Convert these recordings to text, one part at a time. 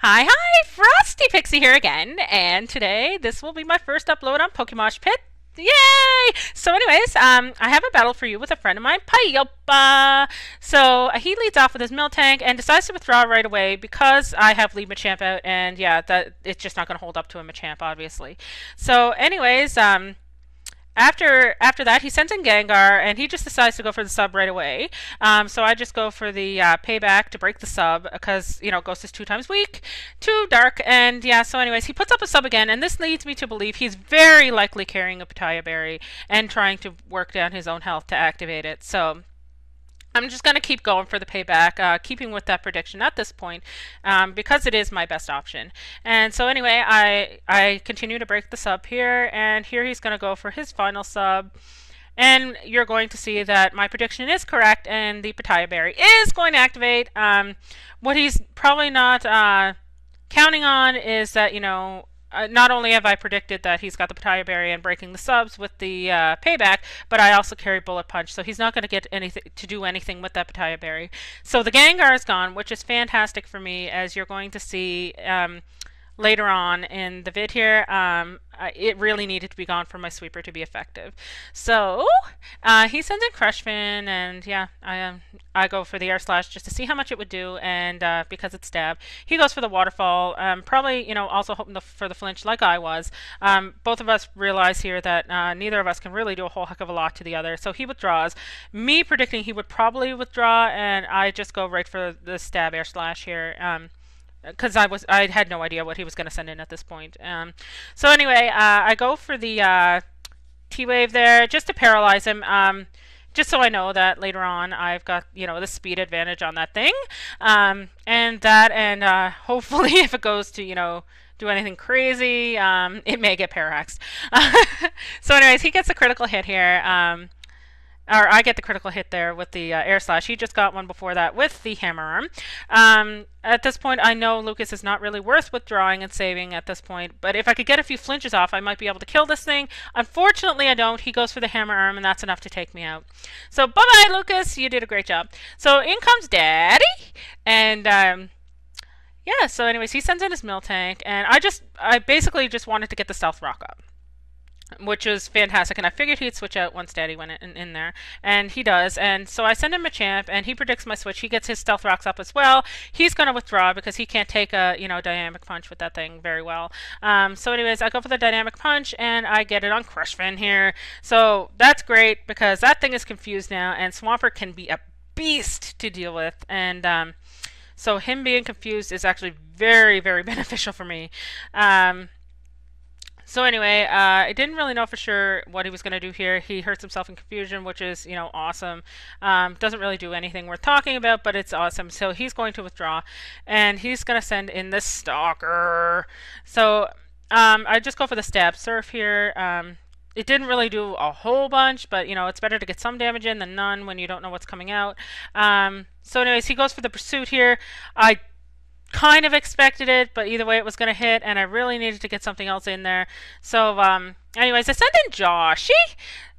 Hi, FrostyPixie here again, and today this will be my first upload on PokeMoshPit. Yay! So anyways, I have a battle for you with a friend of mine, Paiopa. So he leads off with his Miltank and decides to withdraw right away because I have lead Machamp out, and yeah, that it's just not going to hold up to a Machamp, obviously. So anyways, after that, he sends in Gengar, and he just decides to go for the sub right away. So I just go for the payback to break the sub because Ghost is 2 times weak, too dark, and yeah. So anyways, he puts up a sub again, and this leads me to believe he's very likely carrying a Pitaya Berry and trying to work down his own health to activate it. So I'm just going to keep going for the payback, keeping with that prediction at this point, because it is my best option. And so anyway, I continue to break the sub here, and here he's going to go for his final sub. And you're going to see that my prediction is correct, and the Pitaya Berry is going to activate. What he's probably not counting on is that, not only have I predicted that he's got the Pitaya Berry and breaking the subs with the payback, but I also carry Bullet Punch, so he's not going to get anything to do anything with that Pitaya Berry. So the Gengar is gone, which is fantastic for me, as you're going to see later on in the vid here. It really needed to be gone for my sweeper to be effective. So he sends in Crushfin, and yeah, I go for the Air Slash just to see how much it would do, and because it's stab, he goes for the Waterfall. Probably, also hoping for the flinch like I was. Both of us realize here that neither of us can really do a whole heck of a lot to the other, so he withdraws. Me predicting he would probably withdraw, and I just go right for the stab Air Slash here. Because I had no idea what he was going to send in at this point. So anyway, I go for the T-Wave there just to paralyze him. Just so I know that later on I've got the speed advantage on that thing, and hopefully if it goes to do anything crazy, it may get paraxed. So anyways, he gets a critical hit here. Or I get the critical hit there with the Air Slash. He just got one before that with the Hammer Arm. At this point, I know Lucas is not really worth withdrawing and saving at this point, but if I could get a few flinches off, I might be able to kill this thing. Unfortunately, I don't. He goes for the Hammer Arm, and that's enough to take me out. So bye-bye, Lucas. You did a great job. So in comes Daddy, and yeah, so anyways, he sends in his Miltank, and I basically just wanted to get the Stealth Rock up, which was fantastic, and I figured he'd switch out once Daddy went in there, and he does. And so I send him a champ, and he predicts my switch. He gets his Stealth Rocks up as well. He's going to withdraw because he can't take a Dynamic Punch with that thing very well. So anyways, I go for the Dynamic Punch, and I get it on Crushfin here. So that's great because that thing is confused now, and Swampert can be a beast to deal with. And so him being confused is actually very, very beneficial for me. So anyway, I didn't really know for sure what he was going to do here. He hurts himself in confusion, which is, awesome. Doesn't really do anything worth talking about, but it's awesome. So he's going to withdraw, and he's going to send in this Stalker. So I just go for the Stab Surf here. It didn't really do a whole bunch, but, it's better to get some damage in than none when you don't know what's coming out. So anyways, he goes for the Pursuit here. I kind of expected it, but either way it was going to hit, and I really needed to get something else in there. So anyways, I sent in Joshy,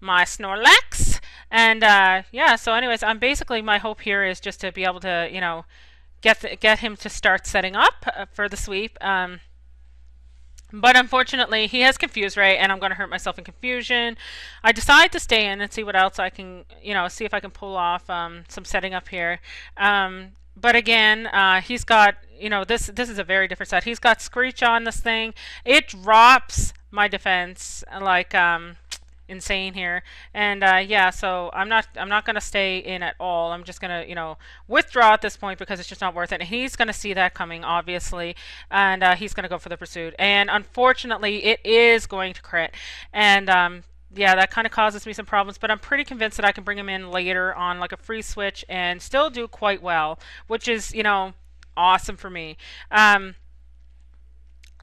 my Snorlax, and yeah, so anyways, basically my hope here is just to be able to get him to start setting up for the sweep. But unfortunately, he has Confuse Ray, and I'm going to hurt myself in confusion. I decide to stay in and see what else I can, see if I can pull off some setting up here. But again, he's got, this is a very different set. He's got Screech on this thing. It drops my defense like insane here. And yeah, so I'm not going to stay in at all. I'm just going to, withdraw at this point because it's just not worth it. And he's going to see that coming, obviously. And he's going to go for the Pursuit. And unfortunately, it is going to crit. And yeah, that kind of causes me some problems, but I'm pretty convinced that I can bring him in later on like a free switch and still do quite well, which is, awesome for me.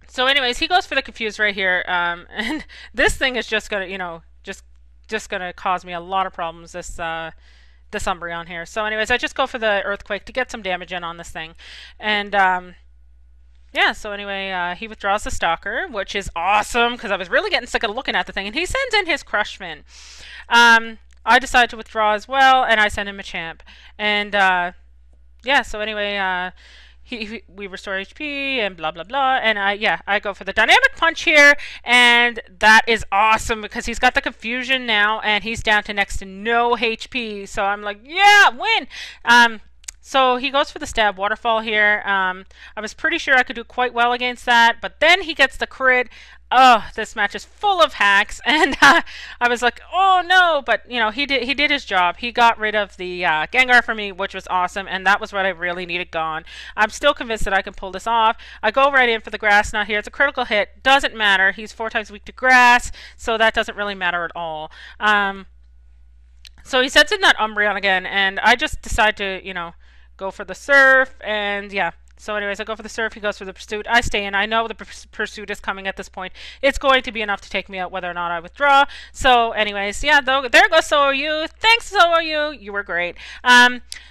So anyways, he goes for the Confuse right here, and this thing is just gonna, just gonna cause me a lot of problems, this Umbreon here. So anyways, I just go for the Earthquake to get some damage in on this thing. And yeah, so anyway, he withdraws the Stalker, which is awesome, because I was really getting sick of looking at the thing, and he sends in his Crushfin. I decide to withdraw as well, and I send him a champ. And yeah, so anyway, we restore HP and blah blah blah, and I go for the dynamic punch here, and that is awesome because he's got the confusion now, and he's down to next to no HP. So I'm like, yeah, win. So he goes for the stab waterfall here. I was pretty sure I could do quite well against that, but then he gets the crit. Oh, this match is full of hacks, and I was like, oh no, but you know, he did his job. He got rid of the Gengar for me, which was awesome, and that was what I really needed gone. I'm still convinced that I can pull this off. I go right in for the grass knot here. It's a critical hit. Doesn't matter. He's 4 times weak to grass, so that doesn't really matter at all. So he sets in that Umbreon again, and I just decide to, you know, go for the surf, and yeah. So anyways, I go for the surf, he goes for the pursuit, I stay in. I know the pursuit is coming at this point. It's going to be enough to take me out whether or not I withdraw. So anyways, yeah, there goes So Are You. Thanks, So Are You. You were great.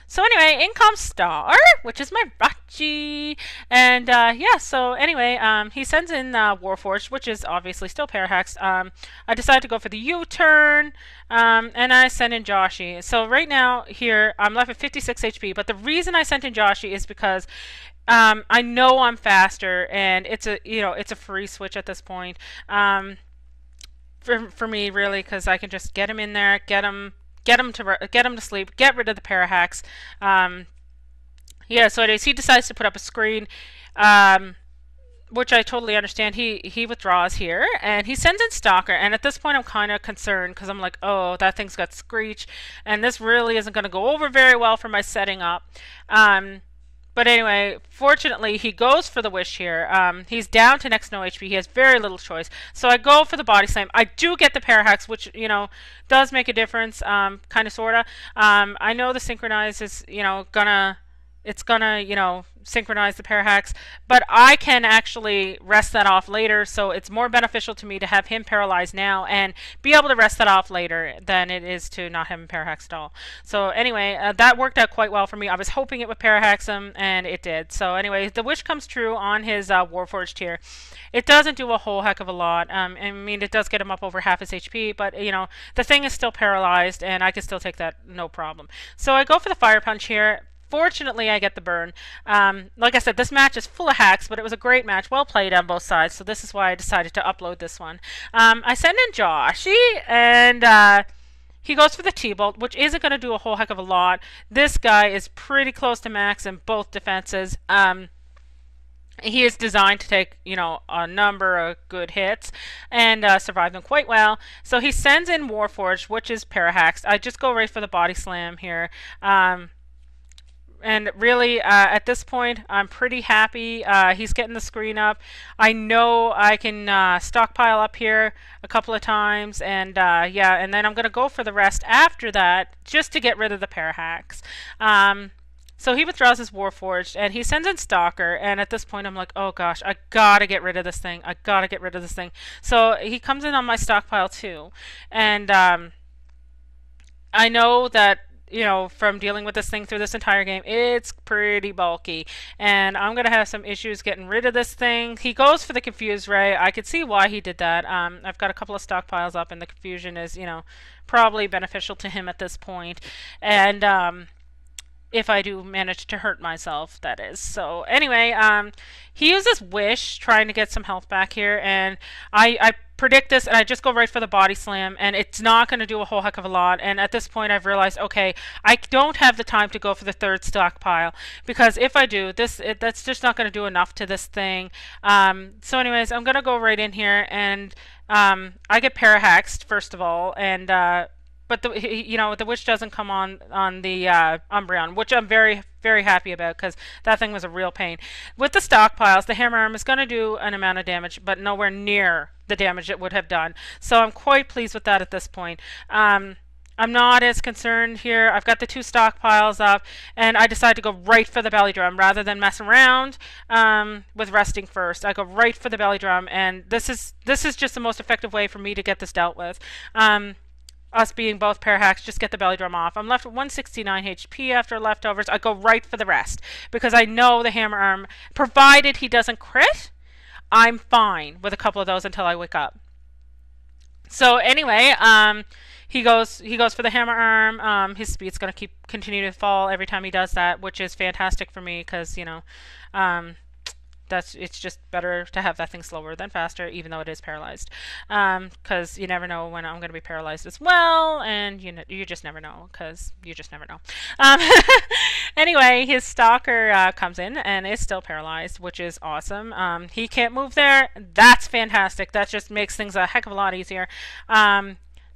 So anyway, in comes Star, which is my Rachi. And yeah, so anyway, he sends in Warforged, which is obviously still Parahax. I decide to go for the U-turn. And I send in Joshi. So right now here I'm left with 56 HP, but the reason I sent in Joshi is because I know I'm faster, and it's a free switch at this point. For me really, because I can just get him in there, get him to sleep, get rid of the Parahax. Yeah, so anyways, he decides to put up a screen. Which I totally understand. He withdraws here, and he sends in Stalker, and at this point I'm kind of concerned because I'm like, oh, that thing's got Screech, and this really isn't going to go over very well for my setting up. But anyway, fortunately, he goes for the Wish here. He's down to next no HP. He has very little choice. So I go for the Body Slam. I do get the Parahax, which, you know, does make a difference, kind of, sort of. I know the Synchronize is, you know, it's gonna, you know, synchronize the Parahax, but I can actually rest that off later, so it's more beneficial to me to have him paralyzed now and be able to rest that off later than it is to not have him Parahax at all. So anyway, that worked out quite well for me. I was hoping it would Parahax him, and it did. So anyway, the wish comes true on his Warforged here. It doesn't do a whole heck of a lot. I mean, it does get him up over half his HP, but, you know, the thing is still paralyzed, and I can still take that no problem. So I go for the Fire Punch here. Fortunately, I get the burn. Like I said, this match is full of hacks, but it was a great match. Well played on both sides, so this is why I decided to upload this one. I send in Joshi, and he goes for the T-Bolt, which isn't going to do a whole heck of a lot. This guy is pretty close to max in both defenses. He is designed to take, you know, a number of good hits and survive them quite well. So he sends in Warforged, which is Parahax. I just go right for the Body Slam here. And really, at this point, I'm pretty happy. He's getting the screen up. I know I can stockpile up here a couple of times, and yeah, and then I'm going to go for the rest after that, just to get rid of the Parahax. So he withdraws his Warforged, and he sends in Stalker, and at this point I'm like, oh gosh, I gotta get rid of this thing. I gotta get rid of this thing. So he comes in on my stockpile too, and I know that, you know, from dealing with this thing through this entire game, it's pretty bulky, and I'm gonna have some issues getting rid of this thing. He goes for the Confuse Ray. I could see why he did that. I've got a couple of stockpiles up, and the confusion is, you know, probably beneficial to him at this point, and if I do manage to hurt myself, that is. So anyway, he uses Wish, trying to get some health back here, and I predict this, and I just go right for the Body Slam, and it's not going to do a whole heck of a lot. And at this point, I've realized, okay, I don't have the time to go for the third stockpile, because if I do, that's just not going to do enough to this thing. So anyways, I'm going to go right in here, and I get Parahaxed, first of all, and but you know, the Witch doesn't come on the Umbreon, which I'm very, very happy about, because that thing was a real pain. With the stockpiles, the Hammer Arm is going to do an amount of damage, but nowhere near the damage it would have done. So I'm quite pleased with that at this point. I'm not as concerned here. I've got the two stockpiles up, and I decide to go right for the Belly Drum rather than mess around with resting first. I go right for the Belly Drum, and this is just the most effective way for me to get this dealt with. Us being both Parahax, just get the Belly Drum off. I'm left with 169 HP after leftovers. I go right for the rest, because I know the Hammer Arm, provided he doesn't crit, I'm fine with a couple of those until I wake up. So anyway, he goes for the hammer arm. His speed's gonna continue to fall every time he does that, which is fantastic for me because it's just better to have that thing slower than faster, even though it is paralyzed. Because you never know when I'm going to be paralyzed as well, and you just never know, because you just never know. Anyway, his stalker comes in and is still paralyzed, which is awesome. He can't move there. That's fantastic. That just makes things a heck of a lot easier.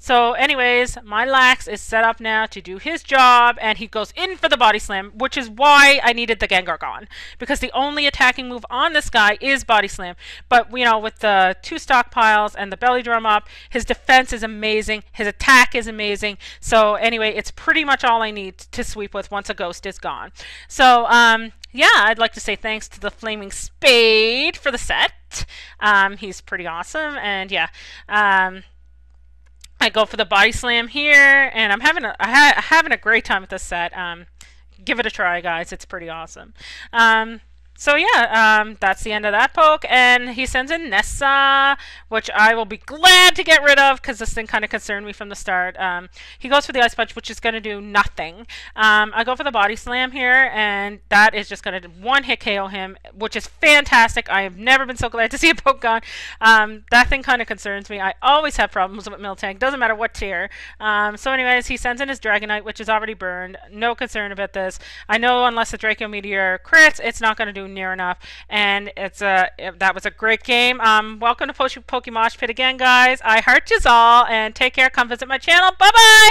So anyways, my Lax is set up now to do his job, and he goes in for the body slam, which is why I needed the Gengar gone, because the only attacking move on this guy is body slam. But with the 2 stockpiles and the belly drum up, his defense is amazing, his attack is amazing. So anyway, it's pretty much all I need to sweep with once a ghost is gone. So yeah, I'd like to say thanks to the Flaming Spade for the set. He's pretty awesome, and yeah. I go for the body slam here, and I'm having a great time with this set. Give it a try, guys. It's pretty awesome. So yeah, that's the end of that poke, and he sends in Nessa, which I will be glad to get rid of because this thing kind of concerned me from the start. He goes for the Ice Punch, which is going to do nothing. I go for the Body Slam here, and that is just going to one-hit KO him, which is fantastic. I have never been so glad to see a poke gone. That thing kind of concerns me. I always have problems with Miltank, doesn't matter what tier. So anyways, he sends in his Dragonite, which is already burned. No concern about this. I know unless the Draco Meteor crits, it's not going to do near enough, and that was a great game. Welcome to PokeMoshPit again, guys. I heart yous all, and take care. Come visit my channel. Bye bye.